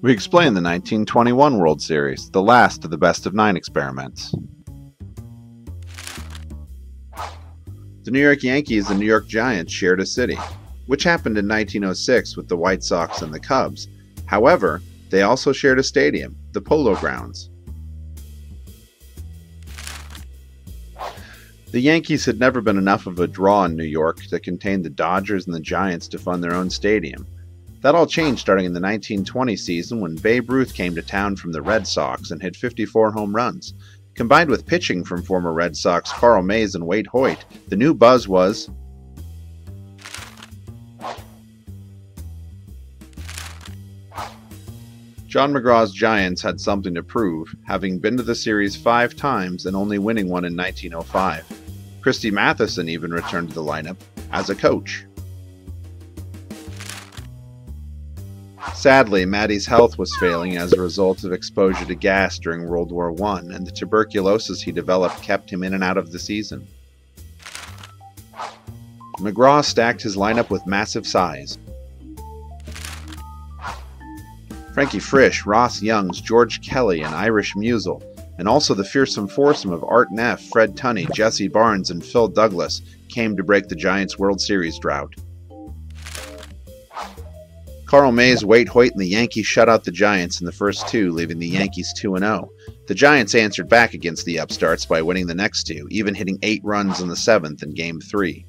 We explain the 1921 World Series, the last of the best-of-9 experiments. The New York Yankees and New York Giants shared a city, which happened in 1906 with the White Sox and the Cubs. However, they also shared a stadium, the Polo Grounds. The Yankees had never been enough of a draw in New York to contain the Dodgers and the Giants to fund their own stadium. That all changed starting in the 1920 season when Babe Ruth came to town from the Red Sox and hit 54 home runs. Combined with pitching from former Red Sox Carl Mays and Wade Hoyt, the new buzz was John McGraw's Giants had something to prove, having been to the series 5 times and only winning one in 1905. Christy Mathewson even returned to the lineup as a coach. Sadly, Matty's health was failing as a result of exposure to gas during World War I, and the tuberculosis he developed kept him in and out of the season. McGraw stacked his lineup with massive size. Frankie Frisch, Ross Youngs, George Kelly, and Irish Musial, and also the fearsome foursome of Art Neff, Fred Tunney, Jesse Barnes, and Phil Douglas came to break the Giants' World Series drought. Carl Mays, Wade Hoyt, and the Yankees shut out the Giants in the first 2, leaving the Yankees 2-0. The Giants answered back against the upstarts by winning the next 2, even hitting 8 runs in the 7th in Game 3.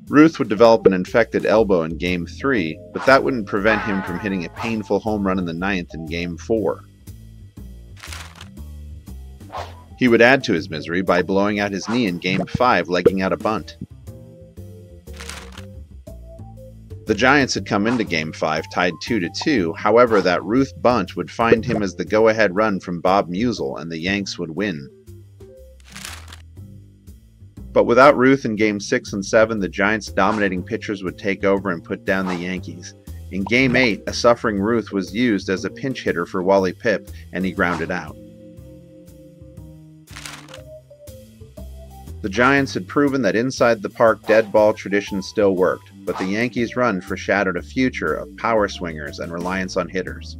Ruth would develop an infected elbow in Game 3, but that wouldn't prevent him from hitting a painful home run in the 9th in Game 4. He would add to his misery by blowing out his knee in Game 5, legging out a bunt. The Giants had come into Game 5 tied 2-2, however that Ruth bunt would find him as the go-ahead run from Bob Musial, and the Yanks would win. But without Ruth in Game 6 and 7, the Giants' dominating pitchers would take over and put down the Yankees. In Game 8, a suffering Ruth was used as a pinch hitter for Wally Pipp, and he grounded out. The Giants had proven that inside the park dead ball tradition still worked, but the Yankees' run foreshadowed a future of power swingers and reliance on hitters.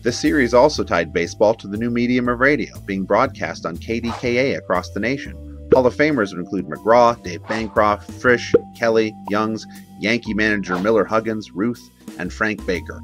This series also tied baseball to the new medium of radio, being broadcast on KDKA across the nation. Hall of Famers would include McGraw, Dave Bancroft, Frisch, Kelly, Youngs, Yankee manager Miller Huggins, Ruth, and Frank Baker.